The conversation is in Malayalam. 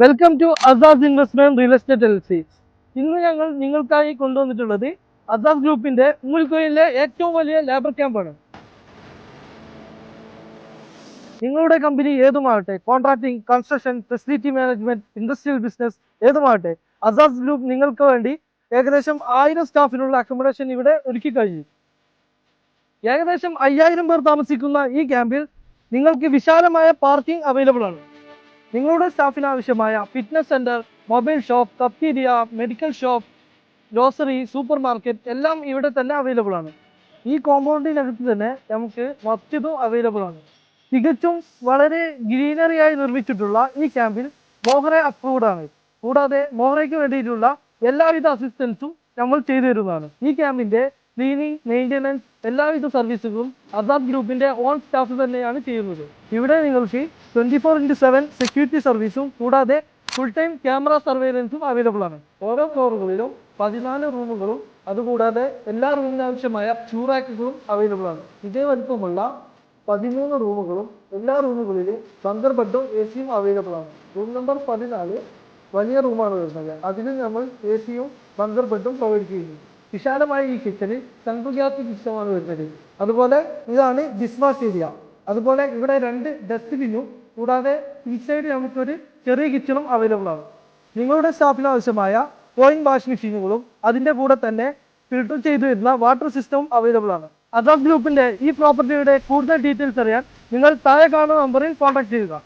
Welcome to Asas investment real estate LC. ഇന്ന് ഞങ്ങൾ നിങ്ങൾക്കായി കൊണ്ടുവന്നിട്ടുള്ളത് അസാസ് ഗ്രൂപ്പിന്റെ ഉമ്മൽക്കോയിലെ ഏറ്റവും വലിയ ലേബർ ക്യാമ്പാണ്. നിങ്ങളുടെ കമ്പനി ഏതുമാകട്ടെ, contracting, construction, facility management, industrial business ഏതുമാകട്ടെ, അസാസ് ഗ്രൂപ്പ് നിങ്ങൾക്ക് വേണ്ടി ഏകദേശം 1000 സ്റ്റാഫിനുള്ള അക്കോമഡേഷൻ ഇവിടെ ഒരുക്കി കഴിഞ്ഞു. ഏകദേശം 5000 പേർ താമസിക്കുന്ന ഈ ക്യാമ്പിൽ നിങ്ങൾക്ക് വിശാലമായ പാർക്കിംഗ് അവൈലബിൾ ആണ്. നിങ്ങളുടെ സ്റ്റാഫിന് ആവശ്യമായ fitness centre, mobile shop, cafeteria, medical shop, grocery, super market എല്ലാം ഇവിടെ തന്നെ അവൈലബിൾ ആണ്. ഈ കോമ്പൗണ്ടിനകത്ത് തന്നെ നമുക്ക് മസ്ജിദും അവൈലബിൾ ആണ്. തികച്ചും വളരെ ഗ്രീനറി ആയി നിർമ്മിച്ചിട്ടുള്ള ഈ ക്യാമ്പിൽ മോഹറ അപ്രൂവ്ഡ് ആണ്. കൂടാതെ മോഹറയ്ക്ക് വേണ്ടിയിട്ടുള്ള എല്ലാവിധ അസിസ്റ്റൻസും നമ്മൾ ചെയ്തു തരുന്നതാണ്. ഈ ക്യാമ്പിന്റെ ക്ലീനിങ്, മെയിൻ്റെനൻസ് എല്ലാവിധ സർവീസുകളും അസാദ് ഗ്രൂപ്പിന്റെ ഓൺ സ്റ്റാഫ് തന്നെയാണ് ചെയ്യുന്നത്. ഇവിടെ നിങ്ങൾക്ക് 24/7 സെക്യൂരിറ്റി സർവീസും കൂടാതെ ഫുൾ ടൈം ക്യാമറ സർവൈലൻസും അവൈലബിൾ ആണ്. ഓരോ ഫ്ലോറുകളിലും 14 റൂമുകളും അതുകൂടാതെ എല്ലാ റൂമിന് ആവശ്യമായ റാക്കുകളും അവൈലബിൾ ആണ്. ഇതേ വലിപ്പമുള്ള 13 റൂമുകളും എല്ലാ റൂമുകളിലും ബങ്കർ ബെഡും AC-യും അവൈലബിൾ ആണ്. റൂം നമ്പർ 14 വലിയ റൂമാണ് വരുന്നത്. അതിന് നമ്മൾ AC-യും ബങ്കർ ബെഡും പ്രൊവൈഡ് ചെയ്യുന്നു. വിശാലമായ ഈ കിച്ചണിൽ സെൻട്രൽ ഗ്യാസ് സിസ്റ്റമാണ് വരുന്നത്. അതുപോലെ ഇതാണ് ഡിസ്വാഷ് ഏരിയ. അതുപോലെ ഇവിടെ 2 ഡസ്റ്റ്ബിന്നും കൂടാതെ ഈ സൈഡിൽ നമുക്കൊരു ചെറിയ കിച്ചണും അവൈലബിൾ ആണ്. നിങ്ങളുടെ സ്റ്റാഫിന് ആവശ്യമായ കോയിൻ വാഷ് മെഷീനുകളും അതിൻ്റെ കൂടെ തന്നെ ഫിൽട്ടർ ചെയ്തു വരുന്ന വാട്ടർ സിസ്റ്റവും അവൈലബിൾ ആണ്. അസാദ് ഗ്രൂപ്പിന്റെ ഈ പ്രോപ്പർട്ടിയുടെ കൂടുതൽ ഡീറ്റെയിൽസ് അറിയാൻ നിങ്ങൾ താഴെ കാണുന്ന നമ്പറിൽ കോൺടാക്ട് ചെയ്യുക.